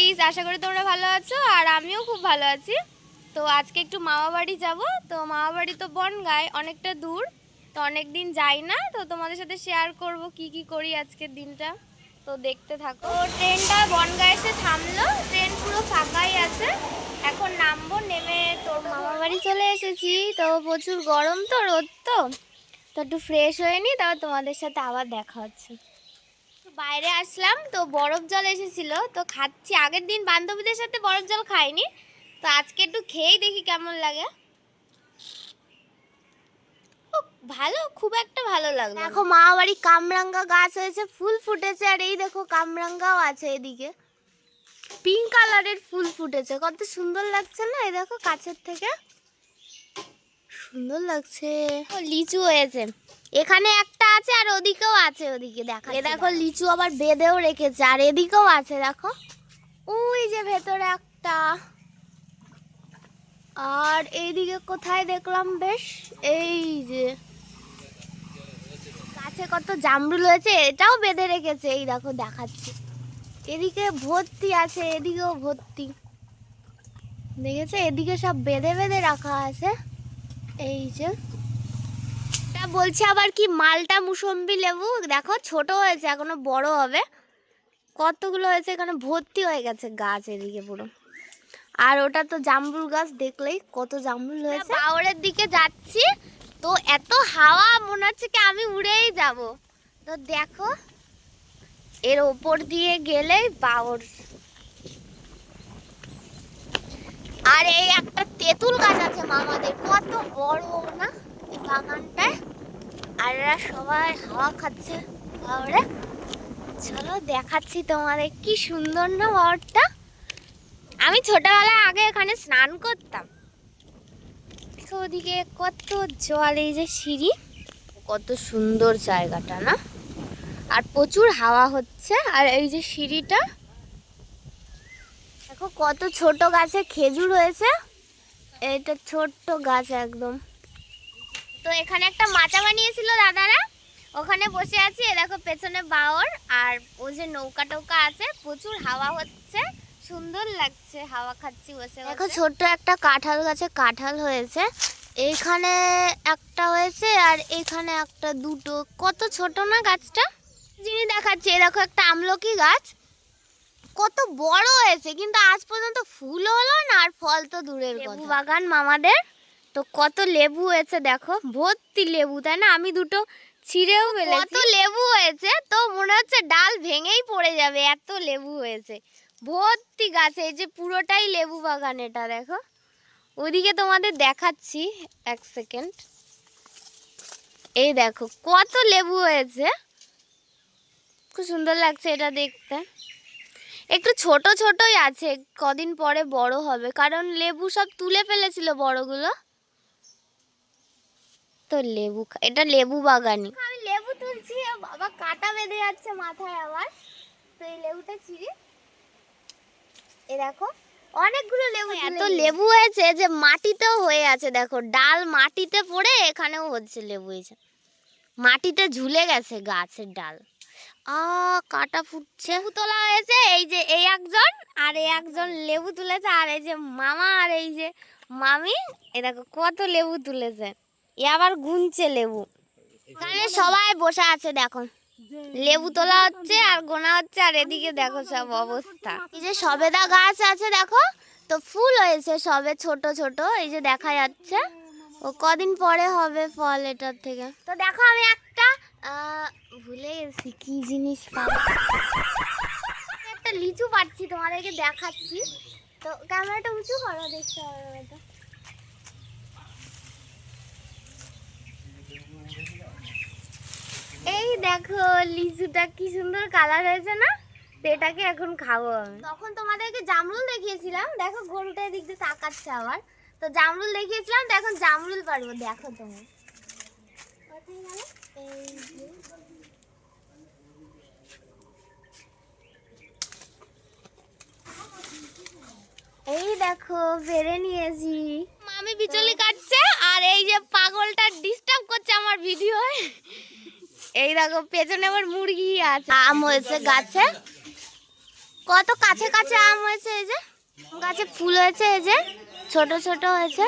Guys, আশা করি তোমরা ভালো আছো আর আমিও খুব ভালো আছি। তো আজকে একটু মামা বাড়ি যাব। তো মামা বাড়ি তো বনগাঁয়, অনেকটা দূর। তো অনেক দিন যাই না, তো তোমাদের সাথে শেয়ার করব কি কি করি আজকের দিনটা। তো দেখতে থাকো। তো ট্রেনটা বনগাঁয় এসে থামলো, ট্রেন পুরো ফাঁকাই আছে। এখন নামবো, নেমে তোর মামা বাড়ি চলে এসেছি। তো প্রচুর গরম, তো রোদ, তো একটু ফ্রেশ হয়ে নি, তারপর তোমাদের সাথে আবার দেখা হচ্ছে। বাইরে আসলাম, তো বরফ জল এসেছিল, তো খাচ্ছি। আগের দিন বান্ধবীদের সাথে বরফ জল খাইনি, তো আজকে একটু খেয়েই দেখি কেমন লাগে। ভালো, খুব একটা ভালো লাগলো। দেখো মা বাড়ি কামরাঙ্গা গাছ হয়েছে, ফুল ফুটেছে। আর এই দেখো কামরাঙ্গাও আছে এদিকে, পিঙ্ক কালারের ফুল ফুটেছে, কত সুন্দর লাগছে না? এই দেখো কাছের থেকে সুন্দর লাগছে। লিচু হয়েছে, এখানে একটা আছে আর ওদিকেও আছে, ওদিকে দেখা। এ দেখো লিচু আবার বেঁধেও রেখেছে, আর এদিকেও আছে দেখো, ওই যে ভেতরে একটা। আর এইদিকে কোথায় দেখলাম বেশ, এই যে গাছে কত জামরুল হয়েছে, এটাও বেঁধে রেখেছে। এই দেখো দেখাচ্ছি, এদিকে ভর্তি আছে, এদিকেও ভর্তি, দেখেছে? এদিকে সব বেঁধে বেঁধে রাখা আছে। এই যে বলছে আবার কি, মালটা মুসম্বি লেবু, দেখো ছোট হয়েছে, এখনো বড় হবে। কতগুলো হয়েছে, এখানে ভর্তি হয়ে গেছে গাছ এদিকে পুরো। আর ওটা তো জামরুল গাছ, দেখলেই কত জামরুল হয়েছে। বাওরের দিকে যাচ্ছি, তো এত হাওয়া, মনে হচ্ছে কি আমি উড়েই যাব। তো দেখো এর ওপর দিয়ে গেলেই বাওর। আর এই একটা তেঁতুল গাছ আছে মামাদের, কত বড় না এই বাগানটায়। আর এরা সবাই হাওয়া খাচ্ছে বাওরে। চলো দেখাচ্ছি তোমাদের, কি সুন্দর না বাওরটা। আমি ছোটবেলায় আগে এখানে স্নান করতাম। ওদিকে কত জল, এই যে সিঁড়ি, কত সুন্দর জায়গাটা না? আর প্রচুর হাওয়া হচ্ছে। আর এই যে সিঁড়িটা দেখো, কত ছোট গাছে খেজুর হয়েছে। এটা ছোট্ট গাছ একদম। তো এখানে একটা মাচা বানিয়েছিল দাদারা, ওখানে বসে আছি। এ দেখো পেছনে বাওর, আর ও যে নৌকা টৌকা আছে, প্রচুর হাওয়া হচ্ছে, সুন্দর লাগছে, হাওয়া খাচ্ছি বসে। দেখো ছোট্ট একটা কাঁঠাল গাছে কাঁঠাল হয়েছে, এইখানে একটা হয়েছে, আর এখানে একটা, দুটো। কত ছোট না গাছটা? জিনিস দেখাচ্ছে, দেখো একটা আমলকি গাছ, কত বড় হয়েছে, কিন্তু আজ পর্যন্ত ফুল হলো না, আর ফল তো দূরের কথা। লেবু বাগান মামাদের, তো কত লেবু হয়েছে দেখো, ভর্তি লেবু, তাই না? আমি দুটো ছিঁড়েও ফেলেছি। কত লেবু হয়েছে, তো মনে হচ্ছে ডাল ভেঙেই পড়ে যাবে, এত লেবু হয়েছে ভর্তি গাছে। এই যে পুরোটাই লেবু বাগান এটা, দেখো। ওদিকে তোমাদের দেখাচ্ছি, এক সেকেন্ড। এই দেখো কত লেবু হয়েছে, খুব সুন্দর লাগছে এটা দেখতে। একটু ছোট ছোটই আছে, কদিন পরে বড় হবে, কারণ লেবু সব তুলে ফেলেছিল বড়গুলো। তো লেবু, এটা লেবু বাগানি। আমি লেবু তুলছি, বাবা কাটা বেঁধে যাচ্ছে মাথায় আবার। তো এই লেবুটা ছিঁড়ি, এ দেখো অনেকগুলো লেবু। এত লেবু হয়েছে যে মাটিতেও হয়ে আছে, দেখো ডাল মাটিতে পড়ে এখানেও হচ্ছে লেবু। হয়েছে মাটিতে ঝুলে গেছে গাছের ডাল। কাটা ফুটছে, তোলা হয়েছে। এই যে এই একজন, আর এই একজন লেবু তুলেছে, আর এই যে মামা আর এই যে মামি, এ দেখো কত লেবু তুলেছে। এ আবার গুনছে লেবু। এখানে সবাই বসে আছে, দেখো লেবু তোলা হচ্ছে আর গোনা হচ্ছে। আর এদিকে দেখো সব অবস্থা। এই যে সবেদা গাছ আছে দেখো, তো ফুল হয়েছে সবে ছোট ছোট, এই যে দেখা যাচ্ছে। ও কদিন পরে হবে ফল এটার থেকে। তো দেখো আমি একটা ভুলে গেছি কি জিনিস পাবো, একটা লিচু পাচ্ছি, তোমাদেরকে দেখাচ্ছি। তো ক্যামেরাটা উঁচু করো, দেখতে হবে এটা। এই দেখো লিচুটা কি সুন্দর কালার হয়েছে না? তো এটাকে এখন খাবো আমি। তখন তোমাদেরকে জামরুল দেখিয়েছিলাম, দেখো গরুটা এদিক দিয়ে তাকাচ্ছে আবার। তো জামরুল দেখিয়েছিলাম, তো এখন জামরুল পারবো, দেখো তুমি। এই দেখো বেড়ে নিয়েছি। মামি বিচলি কাটছে, আর এই যে পাগলটা ডিস্টার্ব করছে আমার ভিডিও। এই দেখো পেছনে আবার মুরগি আছে। আম হয়েছে গাছে, কত কাছে কাছে আম হয়েছে, এই যে গাছে ফুল হয়েছে, এই যে ছোট ছোট হয়েছে।